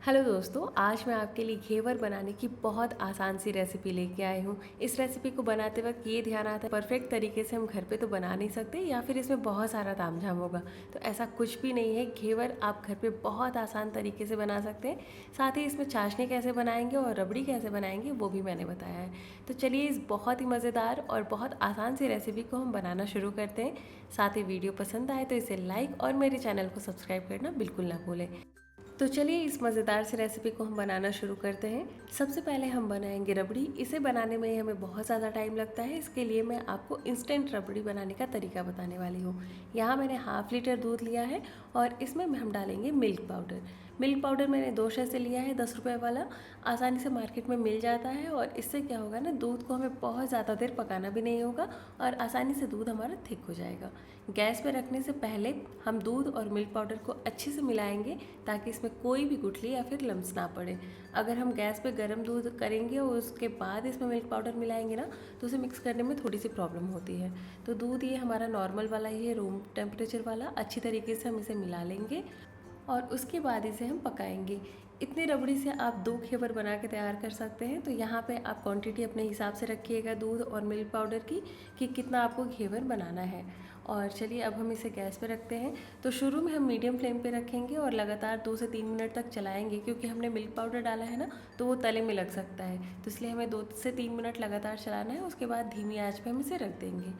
Hello दोस्तों, आज मैं आपके लिए घेवर बनाने की बहुत आसान सी रेसिपी लेके आई हूँ। इस रेसिपी को बनाते वक्त ये ध्यान आता है परफेक्ट तरीके से हम घर पे तो बना नहीं सकते या फिर इसमें बहुत सारा तामझाम होगा। तो ऐसा कुछ भी नहीं है, घेवर आप घर पे बहुत आसान तरीके से बना सकते हैं। साथ ही इसमें चाशनी कैसे बनाएंगे और रबड़ी कैसे बनाएंगे वो भी मैंने बताया है। तो चलिए इस बहुत ही मज़ेदार और बहुत आसान सी रेसिपी को हम बनाना शुरू करते हैं। साथ ही वीडियो पसंद आए तो इसे लाइक और मेरे चैनल को सब्सक्राइब करना बिल्कुल ना भूलें। तो चलिए इस मज़ेदार सी रेसिपी को हम बनाना शुरू करते हैं। सबसे पहले हम बनाएंगे रबड़ी। इसे बनाने में हमें बहुत ज़्यादा टाइम लगता है, इसके लिए मैं आपको इंस्टेंट रबड़ी बनाने का तरीका बताने वाली हूँ। यहाँ मैंने हाफ़ लीटर दूध लिया है और इसमें हम डालेंगे मिल्क पाउडर। मिल्क पाउडर मैंने 2 शय से लिया है, 10 रुपये वाला। आसानी से मार्केट में मिल जाता है और इससे क्या होगा ना, दूध को हमें बहुत ज़्यादा देर पकाना भी नहीं होगा और आसानी से दूध हमारा थिक हो जाएगा। गैस पे रखने से पहले हम दूध और मिल्क पाउडर को अच्छे से मिलाएंगे ताकि इसमें कोई भी गुठली या फिर लम्स ना पड़े। अगर हम गैस पे गर्म दूध करेंगे और उसके बाद इसमें मिल्क पाउडर मिलाएंगे ना, तो उसे मिक्स करने में थोड़ी सी प्रॉब्लम होती है। तो दूध ये हमारा नॉर्मल वाला ही है, रूम टेम्परेचर वाला। अच्छी तरीके से हम इसे मिला लेंगे और उसके बाद इसे हम पकाएंगे। इतनी रबड़ी से आप 2 घेवर बना के तैयार कर सकते हैं। तो यहाँ पे आप क्वांटिटी अपने हिसाब से रखिएगा दूध और मिल्क पाउडर की कि कितना आपको घेवर बनाना है। और चलिए अब हम इसे गैस पे रखते हैं। तो शुरू में हम मीडियम फ्लेम पे रखेंगे और लगातार 2 से 3 मिनट तक चलाएंगे, क्योंकि हमने मिल्क पाउडर डाला है ना, तो वो तले में लग सकता है। तो इसलिए हमें 2 से 3 मिनट लगातार चलाना है। उसके बाद धीमी आंच पे हम इसे रख देंगे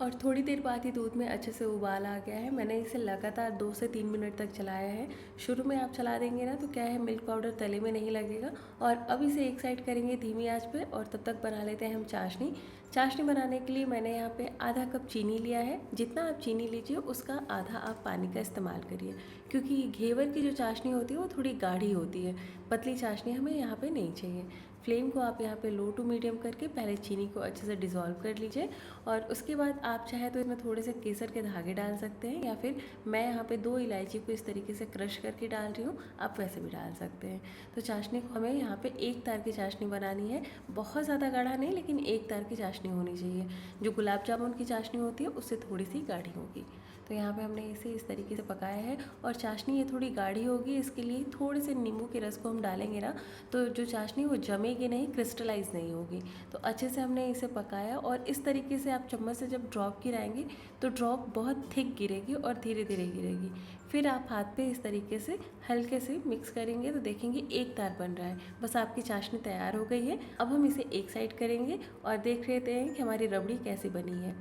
और थोड़ी देर बाद ही दूध में अच्छे से उबाल आ गया है। मैंने इसे लगातार 2 से 3 मिनट तक चलाया है। शुरू में आप चला देंगे ना, तो क्या है, मिल्क पाउडर तले में नहीं लगेगा। और अब इसे एक साइड करेंगे धीमी आंच पे और तब तक बना लेते हैं हम चाशनी। चाशनी बनाने के लिए मैंने यहाँ पे आधा कप चीनी लिया है। जितना आप चीनी लीजिए उसका आधा आप पानी का इस्तेमाल करिए, क्योंकि घेवर की जो चाशनी होती है वो थोड़ी गाढ़ी होती है। पतली चाशनी हमें यहाँ पे नहीं चाहिए। फ्लेम को आप यहाँ पे लो टू मीडियम करके पहले चीनी को अच्छे से डिज़ोल्व कर लीजिए और उसके बाद आप चाहे तो इसमें थोड़े से केसर के धागे डाल सकते हैं, या फिर मैं यहाँ पे 2 इलायची को इस तरीके से क्रश करके डाल रही हूँ, आप वैसे भी डाल सकते हैं। तो चाशनी को हमें यहाँ पे एक तार की चाशनी बनानी है, बहुत ज़्यादा गाढ़ा नहीं, लेकिन एक तार की चाशनी होनी चाहिए। जो गुलाब जामुन की चाशनी होती है उससे थोड़ी सी गाढ़ी होगी। तो यहाँ पे हमने इसे इस तरीके से पकाया है और चाशनी ये थोड़ी गाढ़ी होगी, इसके लिए थोड़े से नींबू के रस को हम डालेंगे ना, तो जो चाशनी वो जमेगी नहीं, क्रिस्टलाइज नहीं होगी। तो अच्छे से हमने इसे पकाया और इस तरीके से आप चम्मच से जब ड्रॉप गिराएंगे तो ड्रॉप बहुत थिक गिरेगी और धीरे धीरे गिरेगी। फिर आप हाथ पे इस तरीके से हल्के से मिक्स करेंगे तो देखेंगे एक तार बन रहा है। बस आपकी चाशनी तैयार हो गई है। अब हम इसे एक साइड करेंगे और देख लेते हैं कि हमारी रबड़ी कैसी बनी है।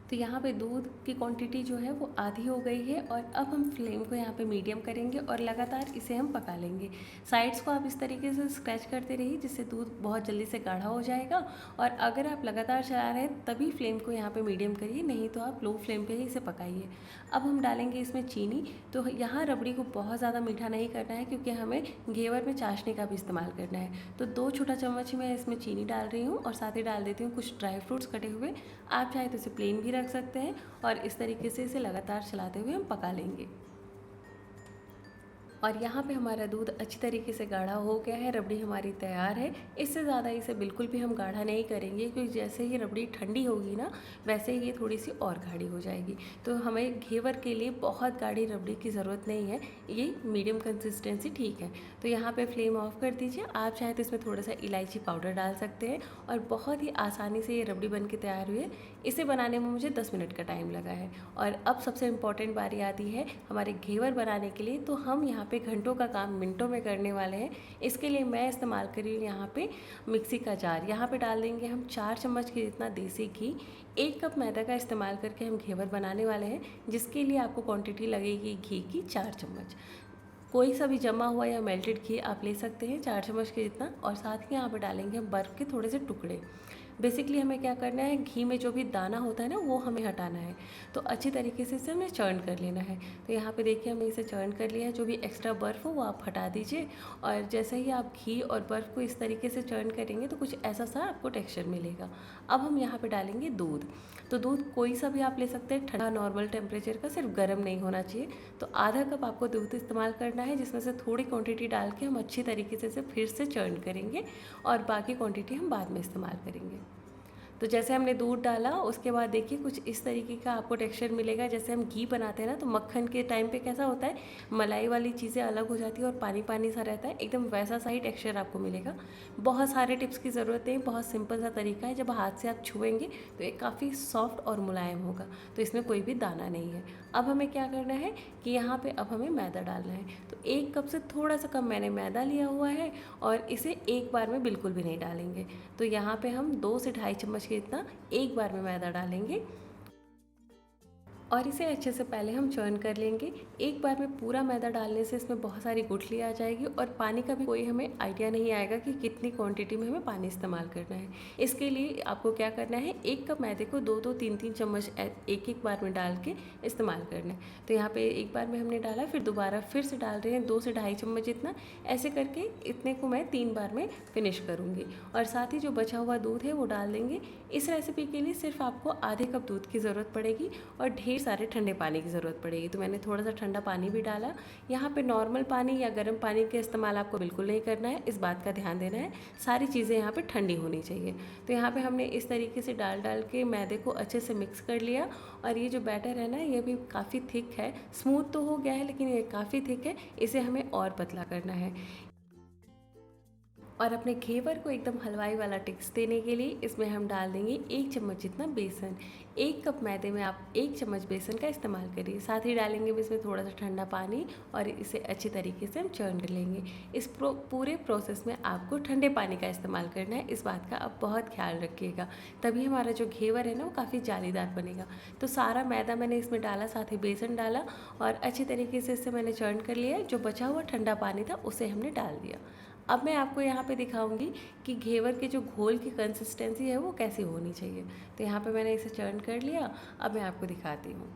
तो यहाँ पे दूध की क्वांटिटी जो है वो आधी हो गई है और अब हम फ्लेम को यहाँ पे मीडियम करेंगे और लगातार इसे हम पका लेंगे। साइड्स को आप इस तरीके से स्क्रैच करते रहिए, जिससे दूध बहुत जल्दी से गाढ़ा हो जाएगा। और अगर आप लगातार चला रहे हैं तभी फ्लेम को यहाँ पे मीडियम करिए, नहीं तो आप लो फ्लेम पे ही इसे पकाइए। अब हम डालेंगे इसमें चीनी। तो यहाँ रबड़ी को बहुत ज़्यादा मीठा नहीं करना है, क्योंकि हमें घेवर में चाशनी का भी इस्तेमाल करना है। तो 2 छोटा चम्मच ही मैं इसमें चीनी डाल रही हूँ और साथ ही डाल देती हूँ कुछ ड्राई फ्रूट्स कटे हुए। आप चाहे तो इसे प्लेन भी रख सकते हैं और इस तरीके से इसे लगातार चलाते हुए हम पका लेंगे। और यहाँ पे हमारा दूध अच्छी तरीके से गाढ़ा हो गया है, रबड़ी हमारी तैयार है। इससे ज़्यादा इसे बिल्कुल भी हम गाढ़ा नहीं करेंगे, क्योंकि जैसे ही रबड़ी ठंडी होगी ना, वैसे ही ये थोड़ी सी और गाढ़ी हो जाएगी। तो हमें घेवर के लिए बहुत गाढ़ी रबड़ी की ज़रूरत नहीं है, ये मीडियम कंसिस्टेंसी ठीक है। तो यहाँ पे फ्लेम ऑफ कर दीजिए। आप चाहे तो इसमें थोड़ा सा इलायची पाउडर डाल सकते हैं और बहुत ही आसानी से ये रबड़ी बन के तैयार हुई है। इसे बनाने में मुझे 10 मिनट का टाइम लगा है। और अब सबसे इम्पॉर्टेंट बारी आती है हमारे घेवर बनाने के लिए। तो हम यहाँ पे घंटों का काम मिनटों में करने वाले हैं। इसके लिए मैं इस्तेमाल कर रही हूँ यहाँ पे मिक्सी का जार। यहाँ पे डाल देंगे हम 4 चम्मच के जितना देसी घी। 1 कप मैदा का इस्तेमाल करके हम घेवर बनाने वाले हैं, जिसके लिए आपको क्वांटिटी लगेगी घी की 4 चम्मच। कोई सा भी जमा हुआ या मेल्टेड घी आप ले सकते हैं 4 चम्मच के जितना। और साथ ही यहाँ पे डालेंगे हम बर्फ़ के थोड़े से टुकड़े। बेसिकली हमें क्या करना है, घी में जो भी दाना होता है ना, वो हमें हटाना है। तो अच्छी तरीके से इसे हमें चर्न कर लेना है। तो यहाँ पे देखिए हमने इसे चर्न कर लिया है। जो भी एक्स्ट्रा बर्फ़ हो वो आप हटा दीजिए। और जैसे ही आप घी और बर्फ़ को इस तरीके से चर्न करेंगे तो कुछ ऐसा सा आपको टेक्सचर मिलेगा। अब हम यहाँ पे डालेंगे दूध। तो दूध कोई सा भी आप ले सकते हैं, ठंडा नॉर्मल टेम्परेचर का, सिर्फ गर्म नहीं होना चाहिए। तो आधा कप आपको दूध इस्तेमाल करना है, जिसमें से थोड़ी क्वांटिटी डाल के हम अच्छी तरीके से इसे फिर से चर्न करेंगे और बाकी क्वांटिटी हम बाद में इस्तेमाल करेंगे। तो जैसे हमने दूध डाला उसके बाद देखिए कुछ इस तरीके का आपको टेक्सचर मिलेगा। जैसे हम घी बनाते हैं ना तो मक्खन के टाइम पे कैसा होता है, मलाई वाली चीज़ें अलग हो जाती है और पानी पानी सा रहता है, एकदम वैसा सा ही टेक्सचर आपको मिलेगा। बहुत सारे टिप्स की ज़रूरत नहीं, बहुत सिंपल सा तरीका है। जब हाथ से आप छुएंगे तो ये काफ़ी सॉफ्ट और मुलायम होगा, तो इसमें कोई भी दाना नहीं है। अब हमें क्या करना है कि यहाँ पे अब हमें मैदा डालना है। तो 1 कप से थोड़ा सा कम मैंने मैदा लिया हुआ है और इसे एक बार में बिल्कुल भी नहीं डालेंगे। तो यहाँ पे हम 2 से ढाई चम्मच के इतना एक बार में मैदा डालेंगे और इसे अच्छे से पहले हम चर्न कर लेंगे। एक बार में पूरा मैदा डालने से इसमें बहुत सारी गुठली आ जाएगी और पानी का भी कोई हमें आइडिया नहीं आएगा कि कितनी क्वांटिटी में हमें पानी इस्तेमाल करना है। इसके लिए आपको क्या करना है, 1 कप मैदे को 2-2 3-3 चम्मच एक एक बार में डाल के इस्तेमाल करना है। तो यहाँ पे एक बार में हमने डाला, फिर दोबारा फिर से डाल रहे हैं 2 से ढाई चम्मच इतना। ऐसे करके इतने को मैं 3 बार में फिनिश करूँगी और साथ ही जो बचा हुआ दूध है वो डाल देंगे। इस रेसिपी के लिए सिर्फ आपको आधे कप दूध की ज़रूरत पड़ेगी और ढेर सारे ठंडे पानी की ज़रूरत पड़ेगी। तो मैंने थोड़ा सा ठंडा पानी भी डाला। यहाँ पे नॉर्मल पानी या गर्म पानी का इस्तेमाल आपको बिल्कुल नहीं करना है, इस बात का ध्यान देना है। सारी चीज़ें यहाँ पे ठंडी होनी चाहिए। तो यहाँ पे हमने इस तरीके से डाल डाल के मैदे को अच्छे से मिक्स कर लिया और ये जो बैटर है ना ये भी काफ़ी थिक है, स्मूथ तो हो गया है लेकिन ये काफ़ी थिक है, इसे हमें और पतला करना है। और अपने घेवर को एकदम हलवाई वाला टेक्स्ट देने के लिए इसमें हम डाल देंगे 1 चम्मच जितना बेसन। 1 कप मैदे में आप 1 चम्मच बेसन का इस्तेमाल करिए। साथ ही डालेंगे इसमें थोड़ा सा ठंडा पानी और इसे अच्छी तरीके से हम चर्न कर लेंगे। इस पूरे प्रोसेस में आपको ठंडे पानी का इस्तेमाल करना है, इस बात का आप बहुत ख्याल रखिएगा, तभी हमारा जो घेवर है ना वो काफ़ी जालीदार बनेगा। तो सारा मैदा मैंने इसमें डाला, साथ ही बेसन डाला और अच्छी तरीके से इसे मैंने चर्न कर लिया। जो बचा हुआ ठंडा पानी था उसे हमने डाल दिया। अब मैं आपको यहाँ पे दिखाऊंगी कि घेवर के जो घोल की कंसिस्टेंसी है वो कैसी होनी चाहिए। तो यहाँ पे मैंने इसे चर्न कर लिया, अब मैं आपको दिखाती हूँ।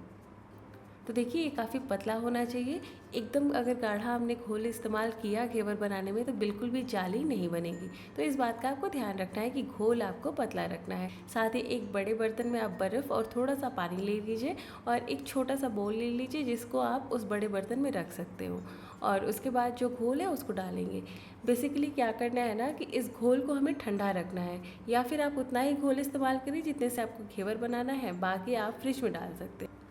तो देखिए ये काफ़ी पतला होना चाहिए एकदम। अगर गाढ़ा हमने घोल इस्तेमाल किया घेवर बनाने में तो बिल्कुल भी जाली नहीं बनेगी। तो इस बात का आपको ध्यान रखना है कि घोल आपको पतला रखना है। साथ ही एक बड़े बर्तन में आप बर्फ़ और थोड़ा सा पानी ले लीजिए और एक छोटा सा बोल ले लीजिए जिसको आप उस बड़े बर्तन में रख सकते हो और उसके बाद जो घोल है उसको डालेंगे। बेसिकली क्या करना है ना कि इस घोल को हमें ठंडा रखना है, या फिर आप उतना ही घोल इस्तेमाल करिए जितने से आपको घेवर बनाना है, बाकी आप फ्रिज में डाल सकते हैं।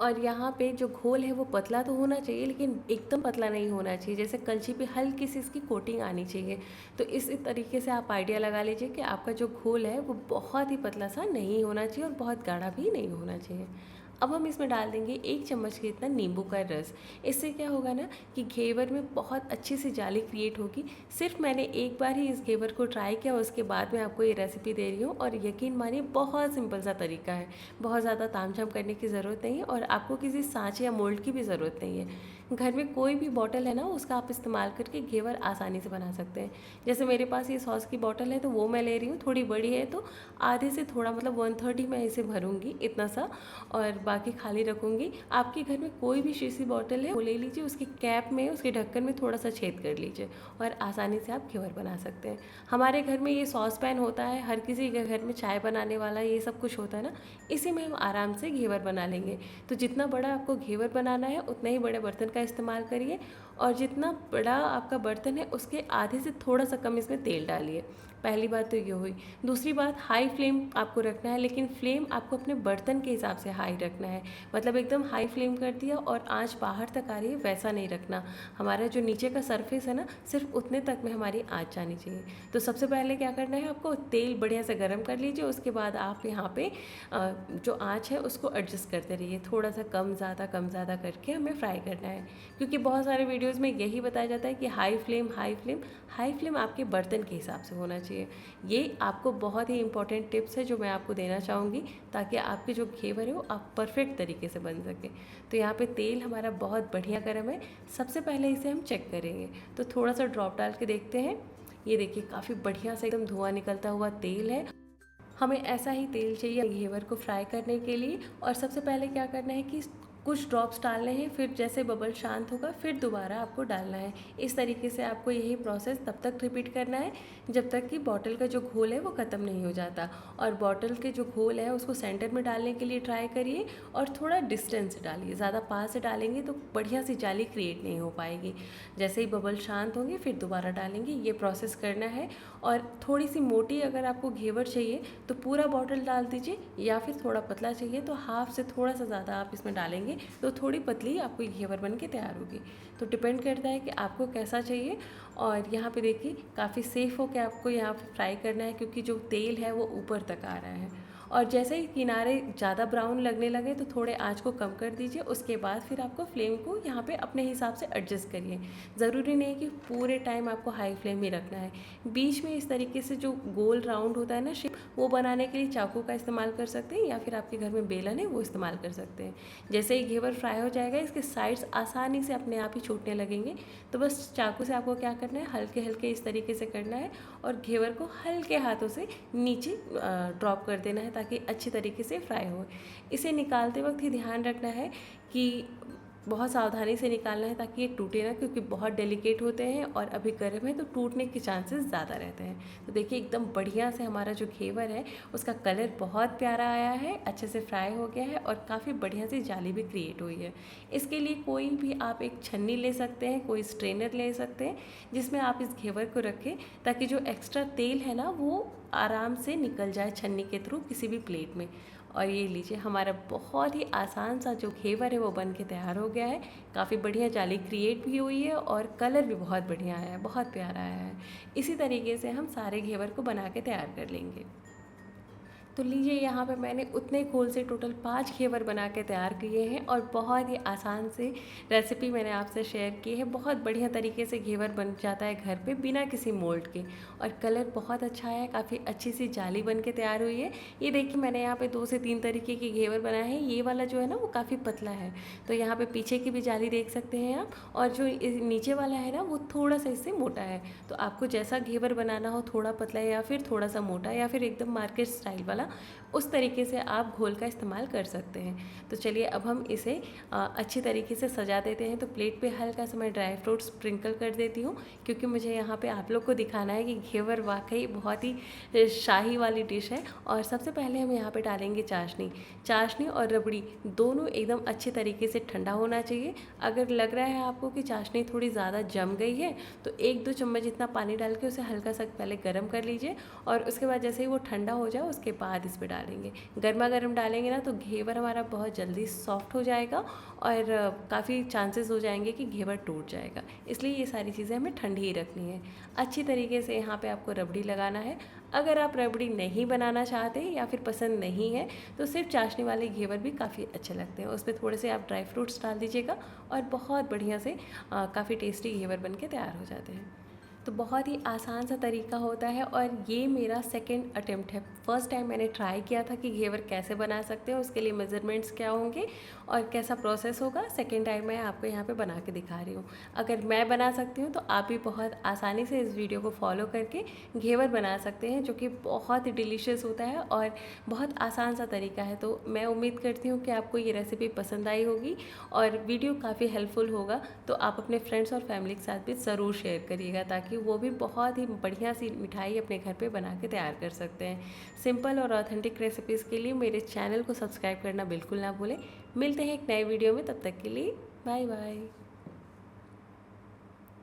और यहाँ पे जो घोल है वो पतला तो होना चाहिए लेकिन एकदम पतला नहीं होना चाहिए, जैसे कलछी पे हल्की सी इसकी कोटिंग आनी चाहिए। तो इस तरीके से आप आइडिया लगा लीजिए कि आपका जो घोल है वो बहुत ही पतला सा नहीं होना चाहिए और बहुत गाढ़ा भी नहीं होना चाहिए। अब हम इसमें डाल देंगे 1 चम्मच के इतना नींबू का रस। इससे क्या होगा ना कि घेवर में बहुत अच्छी सी जाली क्रिएट होगी। सिर्फ मैंने एक बार ही इस घेवर को ट्राई किया, उसके बाद मैं आपको ये रेसिपी दे रही हूँ और यकीन मानिए बहुत सिंपल सा तरीका है, बहुत ज़्यादा तामझाम करने की ज़रूरत नहीं है और आपको किसी सांचे या मोल्ड की भी ज़रूरत नहीं है। घर में कोई भी बॉटल है ना उसका आप इस्तेमाल करके घेवर आसानी से बना सकते हैं। जैसे मेरे पास ये सॉस की बॉटल है तो वो मैं ले रही हूँ, थोड़ी बड़ी है तो आधे से थोड़ा मतलब 1/3 मैं इसे भरूँगी इतना सा और बाकी खाली रखूँगी। आपके घर में कोई भी शीशी बॉटल है वो ले लीजिए, उसके कैप में उसके ढक्कन में थोड़ा सा छेद कर लीजिए और आसानी से आप घेवर बना सकते हैं। हमारे घर में ये सॉस पैन होता है, हर किसी के घर में चाय बनाने वाला ये सब कुछ होता है ना, इसी में हम आराम से घेवर बना लेंगे। तो जितना बड़ा आपको घेवर बनाना है उतना ही बड़े बर्तन का इस्तेमाल करिए और जितना बड़ा आपका बर्तन है उसके आधे से थोड़ा सा कम इसमें तेल डालिए। पहली बात तो ये हुई। दूसरी बात, हाई फ्लेम आपको रखना है लेकिन फ्लेम आपको अपने बर्तन के हिसाब से हाई रखना है। मतलब एकदम हाई फ्लेम कर दिया और आंच बाहर तक आ रही है वैसा नहीं रखना। हमारा जो नीचे का सरफेस है ना सिर्फ उतने तक में हमारी आंच जानी चाहिए। तो सबसे पहले क्या करना है, आपको तेल बढ़िया से गर्म कर लीजिए। उसके बाद आप यहाँ पे जो आंच है उसको एडजस्ट करते रहिए, थोड़ा सा कम ज़्यादा करके हमें फ्राई करना है। क्योंकि बहुत सारे वीडियोस में यही बताया जाता है कि हाई फ्लेम आपके बर्तन के हिसाब से होना चाहिए। ये आपको बहुत ही इंपॉर्टेंट टिप्स है जो मैं आपको देना चाहूँगी ताकि आपके जो घेवर है वो आप परफेक्ट तरीके से बन सके। तो यहाँ पे तेल हमारा बहुत बढ़िया गर्म है। सबसे पहले इसे हम चेक करेंगे, तो थोड़ा सा ड्रॉप डाल के देखते हैं। ये देखिए काफ़ी बढ़िया से एकदम धुआं निकलता हुआ तेल है। हमें ऐसा ही तेल चाहिए घेवर को फ्राई करने के लिए। और सबसे पहले क्या करना है कि कुछ ड्रॉप्स डालने हैं, फिर जैसे बबल शांत होगा फिर दोबारा आपको डालना है। इस तरीके से आपको यही प्रोसेस तब तक रिपीट करना है जब तक कि बॉटल का जो घोल है वो ख़त्म नहीं हो जाता। और बॉटल के जो घोल है उसको सेंटर में डालने के लिए ट्राई करिए और थोड़ा डिस्टेंस से डालिए। ज़्यादा पास से डालेंगे तो बढ़िया सी जाली क्रिएट नहीं हो पाएगी। जैसे ही बबल शांत होंगे फिर दोबारा डालेंगे, ये प्रोसेस करना है। और थोड़ी सी मोटी अगर आपको घेवर चाहिए तो पूरा बॉटल डाल दीजिए, या फिर थोड़ा पतला चाहिए तो हाफ से थोड़ा सा ज़्यादा आप इसमें डालेंगे तो थोड़ी पतली आपको घेवर बन के तैयार होगी। तो डिपेंड करता है कि आपको कैसा चाहिए। और यहाँ पे देखिए काफ़ी सेफ़ हो के आपको यहाँ पे फ्राई करना है, क्योंकि जो तेल है वो ऊपर तक आ रहा है। और जैसे ही किनारे ज़्यादा ब्राउन लगने लगे तो थोड़े आंच को कम कर दीजिए। उसके बाद फिर आपको फ्लेम को यहाँ पे अपने हिसाब से एडजस्ट करिए। ज़रूरी नहीं कि पूरे टाइम आपको हाई फ्लेम ही रखना है। बीच में इस तरीके से जो गोल राउंड होता है ना शेप, वो बनाने के लिए चाकू का इस्तेमाल कर सकते हैं, या फिर आपके घर में बेलन है वो इस्तेमाल कर सकते हैं। जैसे ही घेवर फ्राई हो जाएगा इसके साइड्स आसानी से अपने आप ही छूटने लगेंगे। तो बस चाकू से आपको क्या करना है, हल्के हल्के इस तरीके से करना है और घेवर को हल्के हाथों से नीचे ड्रॉप कर देना है ताकि अच्छी तरीके से फ्राई हो। इसे निकालते वक्त ही ध्यान रखना है कि बहुत सावधानी से निकालना है ताकि ये टूटे ना, क्योंकि बहुत डेलिकेट होते हैं और अभी गर्म है तो टूटने के चांसेस ज़्यादा रहते हैं। तो देखिए एकदम बढ़िया से हमारा जो घेवर है उसका कलर बहुत प्यारा आया है, अच्छे से फ्राई हो गया है और काफ़ी बढ़िया सी जाली भी क्रिएट हुई है। इसके लिए कोई भी आप एक छन्नी ले सकते हैं, कोई स्ट्रेनर ले सकते हैं जिसमें आप इस घेवर को रखें ताकि जो एक्स्ट्रा तेल है ना वो आराम से निकल जाए छन्नी के थ्रू किसी भी प्लेट में। और ये लीजिए हमारा बहुत ही आसान सा जो घेवर है वो बन के तैयार हो गया है। काफ़ी बढ़िया जाली क्रिएट भी हुई है और कलर भी बहुत बढ़िया आया है, बहुत प्यारा आया है। इसी तरीके से हम सारे घेवर को बना के तैयार कर लेंगे। तो लीजिए यहाँ पे मैंने उतने घोल से टोटल 5 घेवर बना के तैयार किए हैं और बहुत ही आसान से रेसिपी मैंने आपसे शेयर की है। बहुत बढ़िया तरीके से घेवर बन जाता है घर पे बिना किसी मोल्ड के, और कलर बहुत अच्छा है, काफ़ी अच्छी सी जाली बन के तैयार हुई है। ये देखिए मैंने यहाँ पे 2 से 3 तरीके के घेवर बनाए हैं। ये वाला जो है ना वो काफ़ी पतला है, तो यहाँ पे पीछे की भी जाली देख सकते हैं आप, और जो नीचे वाला है ना वो थोड़ा सा इससे मोटा है। तो आपको जैसा घेवर बनाना हो, थोड़ा पतला या फिर थोड़ा सा मोटा या फिर एकदम मार्केट स्टाइल वाला, उस तरीके से आप घोल का इस्तेमाल कर सकते हैं। तो चलिए अब हम इसे अच्छी तरीके से सजा देते हैं। तो प्लेट पे हल्का सा मैं ड्राई फ्रूट स्प्रिंकल कर देती हूँ, क्योंकि मुझे यहाँ पे आप लोग को दिखाना है कि घेवर वाकई बहुत ही शाही वाली डिश है। और सबसे पहले हम यहाँ पे डालेंगे चाशनी। चाशनी और रबड़ी दोनों एकदम अच्छे तरीके से ठंडा होना चाहिए। अगर लग रहा है आपको कि चाशनी थोड़ी ज़्यादा जम गई है तो 1-2 चम्मच जितना पानी डाल के उसे हल्का सा पहले गर्म कर लीजिए, और उसके बाद जैसे ही वो ठंडा हो जाए उसके बाद इस पर डालेंगे। गर्मा गर्म डालेंगे ना तो घेवर हमारा बहुत जल्दी सॉफ्ट हो जाएगा और काफ़ी चांसेस हो जाएंगे कि घेवर टूट जाएगा। इसलिए ये सारी चीज़ें हमें ठंडी ही रखनी है। अच्छी तरीके से यहाँ पे आपको रबड़ी लगाना है। अगर आप रबड़ी नहीं बनाना चाहते या फिर पसंद नहीं है तो सिर्फ चाशनी वाले घेवर भी काफ़ी अच्छे लगते हैं। उसमें थोड़े से आप ड्राई फ्रूट्स डाल दीजिएगा और बहुत बढ़िया से काफ़ी टेस्टी घेवर बन के तैयार हो जाते हैं। तो बहुत ही आसान सा तरीका होता है और ये मेरा सेकंड अटेम्प्ट है। फर्स्ट टाइम मैंने ट्राई किया था कि घेवर कैसे बना सकते हैं, उसके लिए मेज़रमेंट्स क्या होंगे और कैसा प्रोसेस होगा। सेकंड टाइम मैं आपको यहाँ पे बना के दिखा रही हूँ। अगर मैं बना सकती हूँ तो आप भी बहुत आसानी से इस वीडियो को फॉलो करके घेवर बना सकते हैं, जो कि बहुत ही डिलीशियस होता है और बहुत आसान सा तरीका है। तो मैं उम्मीद करती हूँ कि आपको ये रेसिपी पसंद आई होगी और वीडियो काफ़ी हेल्पफुल होगा। तो आप अपने फ्रेंड्स और फैमिली के साथ भी ज़रूर शेयर करिएगा ताकि वो भी बहुत ही बढ़िया सी मिठाई अपने घर पे बना के तैयार कर सकते हैं। सिंपल और ऑथेंटिक रेसिपीज़ के लिए मेरे चैनल को सब्सक्राइब करना बिल्कुल ना भूलें। मिलते हैं एक नए वीडियो में, तब तक के लिए बाय बाय।